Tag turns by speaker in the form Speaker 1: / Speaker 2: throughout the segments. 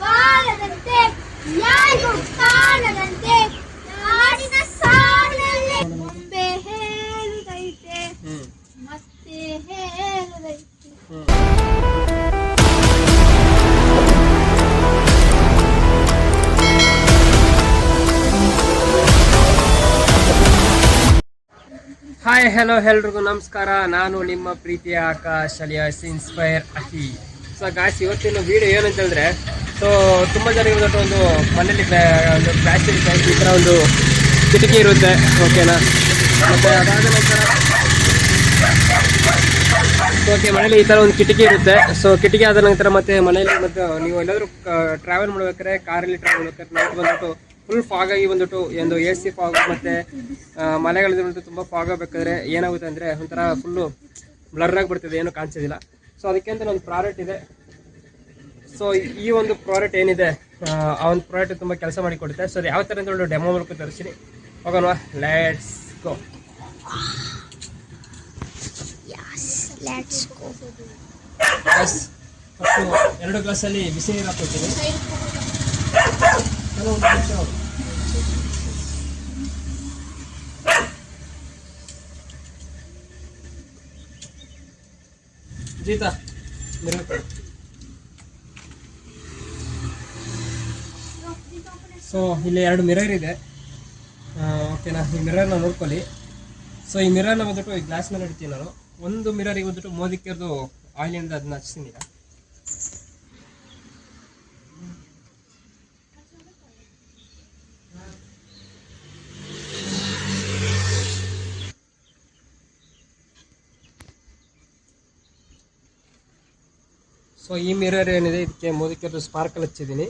Speaker 1: ಬಾರದಂತೆ ಯಾರಿಗೂ ಕಾಣದಂತೆ ನಾಡಿನ ಸಾಲಿನಲ್ಲಿ ಬೊಂಬೆ ಹೇಳುದೈತೆ ಮತ್ತೆ ಹೇಳುದೈತೆ.
Speaker 2: ಹಾಯ್ ಹಲೋ ಎಲ್ರಿಗೂ ನಮಸ್ಕಾರ. ನಾನು ನಿಮ್ಮ ಪ್ರೀತಿಯ ಆಕಾಶ್ ಅಲಿಯಾಸ್ ಇನ್ಸ್ಪೈರ್ ಅಕಿ. ಸೊ ಗಾಯ್ಸ್, ಇವತ್ತಿನ ವಿಡಿಯೋ ಏನಂತ ಹೇಳಿದ್ರೆ, ಸೊ ತುಂಬ ಜನರಿಗೆ ಒಂದು ಮನೇಲಿ ಒಂದು ಪ್ಲಾಸ್ಟಿಕ್ ಟೈಪ್ ಈ ಥರ ಒಂದು ಕಿಟಕಿ ಇರುತ್ತೆ, ಓಕೆನಾ. ಮತ್ತು ಅದಾದ ನಂತರ ಓಕೆ, ಮನೇಲಿ ಈ ಥರ ಒಂದು ಕಿಟಕಿ ಇರುತ್ತೆ. ಸೊ ಕಿಟಕಿ ಆದ ನಂತರ ಮತ್ತೆ ಮನೇಲಿ ಮತ್ತು ನೀವು ಎಲ್ಲಾದರೂ ಟ್ರಾವೆಲ್ ಮಾಡ್ಬೇಕಾದ್ರೆ, ಕಾರಲ್ಲಿ ಟ್ರಾವೆಲ್ ಮಾಡ್ಬೇಕಾದ್ರೆ ನೈಟ್ ಬಂದ್ಬಿಟ್ಟು ಫುಲ್ ಫಾಗ್ ಆಗಿ ಬಂದ್ಬಿಟ್ಟು ಒಂದು AC ಫಾಗ್ ಮತ್ತು ಮಳೆಗಳಲ್ಲಿ ಬಂದ್ಬಿಟ್ಟು ತುಂಬ ಫಾಗ್ ಆಗಬೇಕಾದ್ರೆ ಏನಾಗುತ್ತೆ ಅಂದರೆ ಒಂಥರ ಫುಲ್ಲು ಬ್ಲರ್ ಆಗಿಬಿಡ್ತದೆ, ಏನೂ ಕಾಣಿಸೋದಿಲ್ಲ. ಸೊ ಅದಕ್ಕೆ ಅಂತ ಒಂದು ಪ್ರಾಡಕ್ಟ್ ಇದೆ. ಸೊ ಈ ಒಂದು ಪ್ರಾಡಕ್ಟ್ ಏನಿದೆ, ಆ ಒಂದು ಪ್ರಾಡಕ್ಟ್ ತುಂಬ ಕೆಲಸ ಮಾಡಿ ಕೊಡುತ್ತೆ. ಸೊ ಅದು ಯಾವ ಥರ ಅಂತ ಡೆಮೋ ಮೂಲಕ ತರಿಸ್ತೀನಿ, ಹೋಗೋಣ. Let's go. ಫಸ್ಟು 2 ಗ್ಲಾಸಲ್ಲಿ ಬಿಸಿ ನೀರು ಹಾಕ್ಕೊಳ್ತೀನಿ. ಜೀತಾ ಸೊ ಇಲ್ಲಿ 2 ಮಿರರ್ ಇದೆ, ಓಕೆನಾ. ಈ ಮಿರರ್ನ ನೋಡ್ಕೊಳ್ಳಿ. ಸೊ ಈ ಮಿರರ್ನ ಬಂದ್ಬಿಟ್ಟು ಈ ಗ್ಲಾಸ್ ಮೇಲೆ ಇಡ್ತೀನಿ ನಾನು. ಒಂದು ಮಿರರಿಗೆ ಬಂದ್ಬಿಟ್ಟು ಮೋದಿಕೆದು ಆಯಿಲಿಂದ ಅದನ್ನ ಹಚ್ತೀನಿ ಈಗ. ಸೊ ಈ ಮಿರರ್ ಏನಿದೆ, ಇದಕ್ಕೆ ಮೋದಿಕೆದು ಸ್ಪಾರ್ಕಲ್ ಹಚ್ಚಿದ್ದೀನಿ.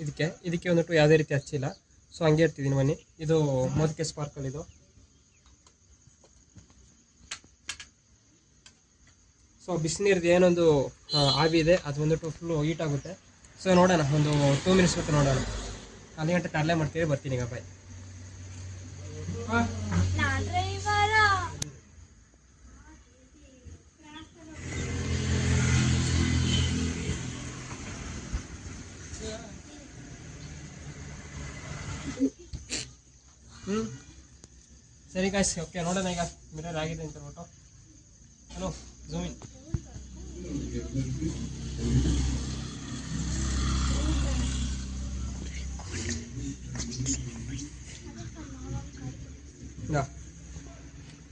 Speaker 2: ಇದಕ್ಕೆ ಬಂದ್ಬಿಟ್ಟು ಯಾವುದೇ ರೀತಿ ಹಚ್ಚಿಲ್ಲ. ಸೊ ಹಂಗೆ ಇರ್ತಿದ್ದೀನಿ ಬನ್ನಿ. ಇದು ಮೋದಿಕೆ ಸ್ಪಾರ್ಕಲ್. ಇದು ಸೊ ಬಿಸಿನೀರ್ದು ಏನೊಂದು ಆವಿ ಇದೆ, ಅದು ಬಂದ್ಬಿಟ್ಟು ಫುಲ್ಲು ಹೀಟ್ ಆಗುತ್ತೆ. ಸೊ ನೋಡೋಣ, ಒಂದು 2 ಮಿನಿಟ್ಸ್ ಬಿಟ್ಟು ನೋಡೋಣ. ಅಲ್ಲಿ ಗಂಟೆ ತರಲೆ ಮಾಡ್ತೀವಿ, ಬರ್ತೀನಿ ಈಗ. ಬಾಯ್. ಸರಿ ಗಾಯ್ಸ್, ಓಕೆ, ನೋಡೋಣ ಈಗ ಮಿರರ್ ಆಗಿದೆ ಅಂತ ಹೇಳ್ಬಿಟ್ಟು. Hello, zoom in.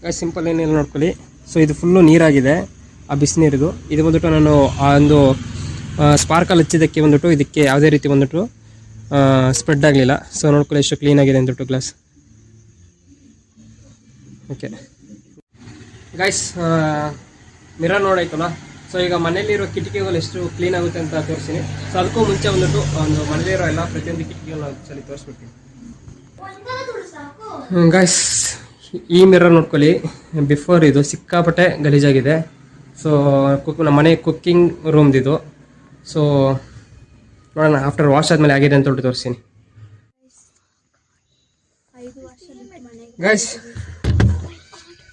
Speaker 2: Guys, simple ಏನಿಲ್ಲ ನೋಡ್ಕೊಳ್ಳಿ. ಸೊ ಇದು ಫುಲ್ಲು ನೀರಾಗಿದೆ, ಆ ಬಿಸಿನೀರಿದು. ಇದು ಬಂದ್ಬಿಟ್ಟು ನಾನು ಆ ಒಂದು ಸ್ಪಾರ್ಕಲ್ ಹಚ್ಚಿದ್ದಕ್ಕೆ ಬಂದ್ಬಿಟ್ಟು ಇದಕ್ಕೆ ಯಾವುದೇ ರೀತಿ ಬಂದ್ಬಿಟ್ಟು ಸ್ಪ್ರೆಡ್ ಆಗಲಿಲ್ಲ. ಸೊ ನೋಡ್ಕೊಳ್ಳಿ ಎಷ್ಟು ಕ್ಲೀನಾಗಿದೆ ಅಂದ್ಬಿಟ್ಟು ಗ್ಲಾಸ್. ಓಕೆ ಗೈಸ್, ಮಿರರ್ ನೋಡಾಯ್ತಲ್ಲ. ಸೊ ಈಗ ಮನೇಲಿರೋ ಕಿಟಕಿಗಳು ಎಷ್ಟು ಕ್ಲೀನ್ ಆಗುತ್ತೆ ಅಂತ ತೋರಿಸ್ತೀನಿ. ಸೊ ಅದಕ್ಕೂ ಮುಂಚೆ ಬಂದ್ಬಿಟ್ಟು ಒಂದು ಮನೇಲಿರೋ ಎಲ್ಲ ಪ್ರತಿಯೊಂದು ಕಿಟಕಿಗಳನ್ನ ಒಂದ್ಸಲಿ ತೋರಿಸ್ಬಿಡ್ತೀನಿ. ಗೈಸ್, ಈ ಮಿರರ್ ನೋಡ್ಕೊಳ್ಳಿ. ಬಿಫೋರ್ ಇದು ಸಿಕ್ಕಾಪಟ್ಟೆ ಗಲೀಜಾಗಿದೆ. ಸೊ ನಮ್ಮ ಮನೆ ಕುಕ್ಕಿಂಗ್ ರೂಮ್ದಿದು. ಸೊ ನೋಡೋಣ ಆಫ್ಟರ್ ವಾಶ್ ಆದಮೇಲೆ ಆಗಿದೆ ಅಂತ ಹೇಳ್ಬಿಟ್ಟು ತೋರಿಸ್ತೀನಿ. ಗೈಸ್,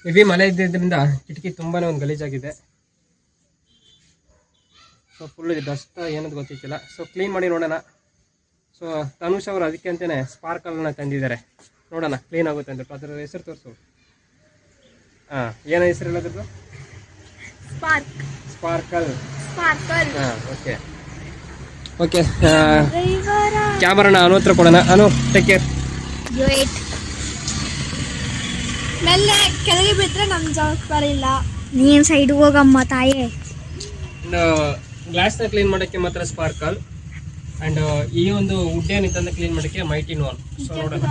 Speaker 2: ಹೆವಿ ಮಳೆ ಇದ್ದಿದ್ದರಿಂದ ಕಿಟಕಿ ತುಂಬಾ ಒಂದು ಗಲೀಜಾಗಿದೆ. ಸೊ ಫುಲ್ ಡಸ್ಟ್ ಏನದು ಗೊತ್ತಿಲ್ಲ. ಸೊ ಕ್ಲೀನ್ ಮಾಡಿ ನೋಡೋಣ. ಸೊ ತನುಷ್ ಅವರು ಅದಕ್ಕೆ ಅಂತಲೇ ಸ್ಪಾರ್ಕಲ್ನ ತಂದಿದ್ದಾರೆ. ನೋಡೋಣ ಕ್ಲೀನ್ ಆಗುತ್ತೆ ಅಂತ. ಅದರ ಹೆಸರು ತೋರಿಸು. ಏನೋ ಹೆಸರು ಹೇಳೋದ್ರದ್ದು? ಸ್ಪಾರ್ಕಲ್. ಹಾಂ, ಓಕೆ ಓಕೆ. ಕ್ಯಾಮರಾನ ಅನು ಹತ್ರ ಕೊಡೋಣ. ಅನು, ಟೇಕ್ ಕೇರ್.
Speaker 1: ಮೆಲ್ಲೆ ಕೆಳಗೆ ಬಿದ್ದರೆ ನಮ್ಮ ಜವಾಬ್ದಾರಿ ಇಲ್ಲ. ನೀನು ಸೈಡ್ ಹೋಗಮ್ಮ ತಾಯೇ.
Speaker 2: ಗ್ಲಾಸ್ನ ಕ್ಲೀನ್ ಮಾಡೋಕ್ಕೆ ಮಾತ್ರ ಸ್ಪಾರ್ಕಲ್, ಆ್ಯಂಡ್ ಈ ಒಂದು ವುಡ್ ಏನಿತ್ತಂದ್ರೆ ಕ್ಲೀನ್ ಮಾಡೋಕ್ಕೆ ಮೈಟಿ ನೋನ್. ಸೊ ನೋಡೋಣ.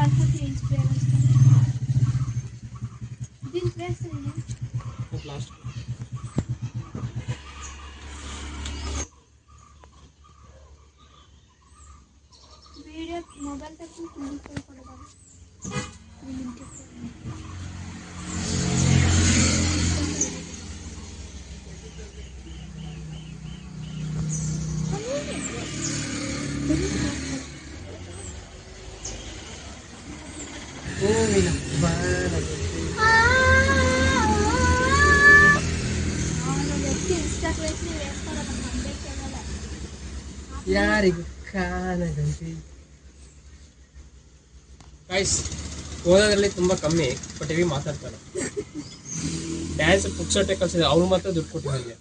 Speaker 2: ಲಾಸ್ಟ್
Speaker 1: ವಿಡಿಯೋ ಮೊಬೈಲ್ ತಗೊಂಡು ಕೊಡೋದು.
Speaker 2: ಯಾರಿಗೂ ಕಾಣದಂತೆ. ಗೈಸ್ ಓದೋದ್ರಲ್ಲಿ ತುಂಬ ಕಮ್ಮಿ, ಬಟ್ ಹೆವಿ ಮಾತಾಡ್ತಾರೆ. ಡ್ಯಾನ್ಸ್ ಪುಕ್ಸಟ್ಟೆ ಕಲ್ಸಿದೆ, ಅವ್ರು ಮಾತ್ರ ದುಡ್ಡು ಕೊಟ್ಟಿದ್ದೆ.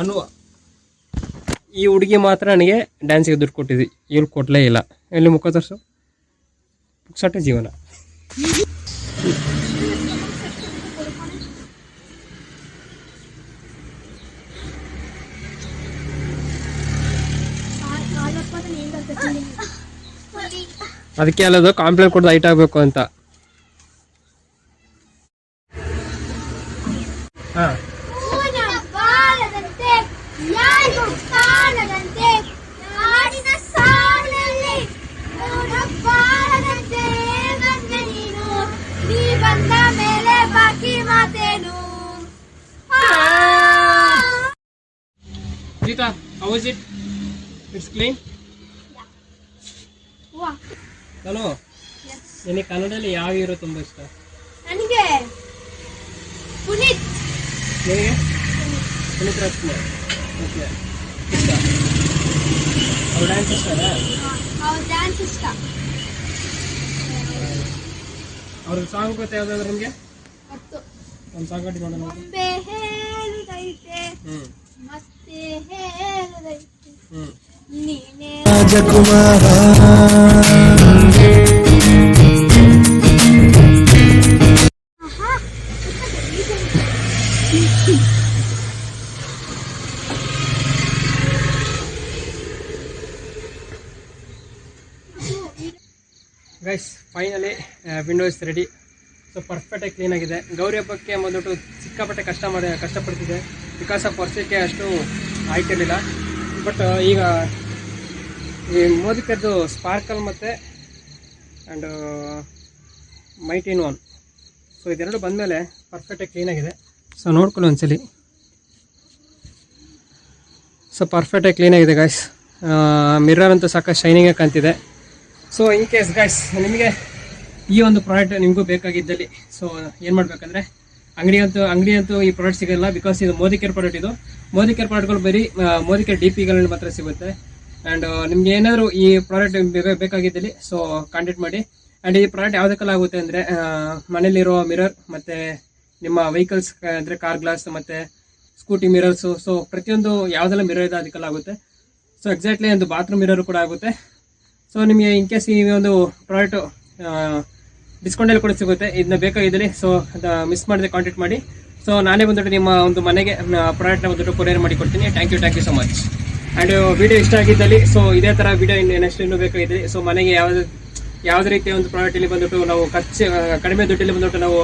Speaker 2: ಅನು ಈ ಹುಡುಗಿ ಮಾತ್ರ ನನಗೆ ಡ್ಯಾನ್ಸಿಗೆ ದುಡ್ಡು ಕೊಟ್ಟಿದ್ವಿ, ಇವ್ರು ಕೊಡಲೇ ಇಲ್ಲ. ಎಲ್ಲಿ ಮುಖ ತೋರಿಸು, ಪುಕ್ಸಟ್ಟೆ ಜೀವನ. ಅದಕ್ಕೆ ಅಲ್ಲದು ಕಾಂಪ್ಲೇಂಟ್ ಕೊಡೋದು ಹೈಟ್ ಆಗಬೇಕು ಅಂತ. ಹಾಂ Gita, how is it? It's clean? Hello, ನಿನಗೆ ಕನ್ನಡದಲ್ಲಿ ಯಾವ ಹೀರೋ ತುಂಬ ಇಷ್ಟ?
Speaker 1: ನನಗೆ ಪುನೀತ್.
Speaker 2: ನಿನಗೆ ಪುನೀತ್ ರಾಜ್ಕುಮಾರ್. ಓಕೆ, ಇಷ್ಟ. ಅವ್ರ ಡ್ಯಾನ್ಸ್ ಇಷ್ಟನಾ?
Speaker 1: ಅವ್ರ ಡ್ಯಾನ್ಸ್ ಇಷ್ಟ.
Speaker 2: ಅವ್ರ ಸಾಂಗ್ ಗೊತ್ತಾ ಯಾವ್ದಾದ್ರು ನಿಮಗೆ?
Speaker 1: ಗೊತ್ತು.
Speaker 2: ಒಂದು ಸಾಂಗ್ ಹಾಡಿ ನೋಡೋಣ.
Speaker 1: ಬೊಂಬೆ ಹೇಳುದೈತೆ ಮತ್ತೆ ಹೇಳುದೈತೆ ನೀನೇ ರಾಜಕುಮಾರ. Guys finally window is ready. So ಪರ್ಫೆಕ್ಟಾಗಿ ಕ್ಲೀನಾಗಿದೆ. ಗೌರಿ ಹಬ್ಬಕ್ಕೆ ಬಂದ್ಬಿಟ್ಟು ಸಿಕ್ಕಾಪಟ್ಟೆ ಕಷ್ಟಪಡ್ತಿದೆ, ಬಿಕಾಸ್ ಆಫ್ ವರ್ಷಕ್ಕೆ ಅಷ್ಟು ಆಯ್ತಿರಲಿಲ್ಲ. ಬಟ್ ಈಗ ಈ ಮೋದಿಕದ್ದು ಸ್ಪಾರ್ಕಲ್ ಮತ್ತು and might in one, so ಇದೆರಡು ಬಂದಮೇಲೆ ಪರ್ಫೆಕ್ಟಾಗಿ ಕ್ಲೀನಾಗಿದೆ. ಸೊ ನೋಡ್ಕೊಳ್ಳಿ ಒಂದ್ಸಲಿ. ಸೊ ಪರ್ಫೆಕ್ಟಾಗಿ ಕ್ಲೀನಾಗಿದೆ ಗೈಸ್. ಮಿರರ್ ಅಂತೂ ಸಾಕಷ್ಟು ಶೈನಿಂಗಾಗಿ ಕಾಣ್ತಿದೆ. ಸೊ ಇನ್ ಕೇಸ್ ಗೈಸ್ ನಿಮಗೆ ಈ ಒಂದು ಪ್ರಾಡಕ್ಟ್ ನಿಮಗೂ ಬೇಕಾಗಿದ್ದಲ್ಲಿ, ಸೊ ಏನು ಮಾಡಬೇಕಂದ್ರೆ ಅಂಗಡಿ ಅಂತೂ ಈ ಪ್ರಾಡಕ್ಟ್ ಸಿಗೋಲ್ಲ, ಬಿಕಾಸ್ ಇದು ಮೋದಿಕೇರ್ ಪ್ರಾಡಕ್ಟ್. ಇದು ಮೋದಿಕೇರ್ ಪ್ರಾಡಕ್ಟ್ಗಳು ಬರೀ ಮೋದಿಕೇರ್ DPಗಳಲ್ಲಿ ಮಾತ್ರ ಸಿಗುತ್ತೆ. ಆ್ಯಂಡ್ ನಿಮ್ಗೆ ಏನಾದರೂ ಈ ಪ್ರಾಡಕ್ಟ್ ಬೇಕಾಗಿದ್ದಲ್ಲಿ ಸೊ ಕಾಂಟ್ಯಾಕ್ಟ್ ಮಾಡಿ. ಆ್ಯಂಡ್ ಈ ಪ್ರಾಡಕ್ಟ್ ಯಾವುದಕ್ಕೆಲ್ಲ ಆಗುತ್ತೆ ಅಂದರೆ ಮನೇಲಿರೋ ಮಿರರ್ ಮತ್ತು ನಿಮ್ಮ ವೆಹಿಕಲ್ಸ್ ಅಂದರೆ ಕಾರ್ ಗ್ಲಾಸ್ ಮತ್ತು ಸ್ಕೂಟಿ ಮಿರರ್ಸು, ಸೊ ಪ್ರತಿಯೊಂದು ಯಾವುದೆಲ್ಲ ಮಿರರ್ ಇದೆ ಅದಕ್ಕೆಲ್ಲ ಆಗುತ್ತೆ. ಸೊ ಎಕ್ಸಾಕ್ಟ್ಲಿ ಒಂದು ಬಾತ್ರೂಮ್ ಮಿರರ್ ಕೂಡ ಆಗುತ್ತೆ. ಸೊ ನಿಮಗೆ ಇನ್ ಕೇಸ್ ಈ ಒಂದು ಪ್ರಾಡಕ್ಟು ಡಿಸ್ಕೌಂಟಲ್ಲಿ ಕೂಡ ಸಿಗುತ್ತೆ. ಇದನ್ನ ಬೇಕಾಗಿದ್ದಲ್ಲಿ ಸೊ ಮಿಸ್ ಮಾಡದೆ ಕಾಂಟ್ಯಾಕ್ಟ್ ಮಾಡಿ. ಸೊ ನಾನೇ ಬಂದ್ಬಿಟ್ಟು ನಿಮ್ಮ ಒಂದು ಮನೆಗೆ ಪ್ರಾಡಕ್ಟ್ನ ಬಂದ್ಬಿಟ್ಟು ಕೊರಿಯರ್ ಮಾಡಿ ಕೊಡ್ತೀನಿ. Thank you so much. And video ಇಷ್ಟ ಆಗಿದ್ದಲ್ಲಿ ಸೊ ಇದೇ ಥರ ವಿಡಿಯೋ ಇನ್ನೂ ಬೇಕಾಗಿದ್ದಲ್ಲಿ ಸೊ ಮನೆಗೆ ಯಾವುದೇ ರೀತಿಯ ಒಂದು ಪ್ರಾಡಕ್ಟಲ್ಲಿ ಬಂದ್ಬಿಟ್ಟು ನಾವು ಕಡಿಮೆ ದುಡ್ಡಲ್ಲಿ ಬಂದ್ಬಿಟ್ಟು ನಾವು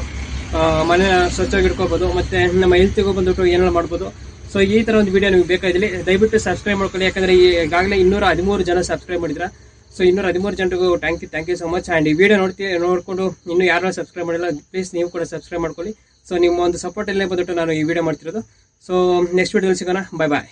Speaker 1: ಮನೆ ಸ್ವಚ್ಛವಾಗಿ ಇಟ್ಕೋಬೋದು, ಮತ್ತು ನಮ್ಮ ಹೆಲ್ತಿಗೂ ಬಂದ್ಬಿಟ್ಟು ಏನೆಲ್ಲ ಮಾಡ್ಬೋದು. ಸೊ ಈ ಥರ ಒಂದು ವಿಡಿಯೋ ನಿಮಗೆ ಬೇಕಾಗಿದ್ದಲ್ಲಿ ದಯವಿಟ್ಟು ಸಬ್ಸ್ಕ್ರೈಬ್ ಮಾಡ್ಕೊಳ್ಳಿ. ಯಾಕಂದರೆ ಈಗಾಗಲೇ 213 ಜನ ಸಬ್ಸ್ಕ್ರೈಬ್ ಮಾಡಿದ್ರ. ಸೊ 213 ಜನರಿಗೂ thank you so much. And ಈ ವಿಡಿಯೋ ನೋಡಿಕೊಂಡು ಇನ್ನೂ ಯಾರು ಸಬ್ಸ್ಕ್ರೈಬ್ ಮಾಡಿಲ್ಲ, ಪ್ಲೀಸ್ ನೀವು ಕೂಡ ಸಬ್ಸ್ಕ್ರೈಬ್ ಮಾಡ್ಕೊಳ್ಳಿ. ಸೊ ನಿಮ್ಮ ಒಂದು ಸಪೋರ್ಟಲ್ಲೇ ಬಂದ್ಬಿಟ್ಟು ನಾನು ಈ ವಿಡಿಯೋ ಮಾಡ್ತಿರೋದು. ಸೊ ನೆಕ್ಸ್ಟ್ ವಿಡಿಯೋದಲ್ಲಿ ಸಿಗೋಣ. ಬಾಯ್.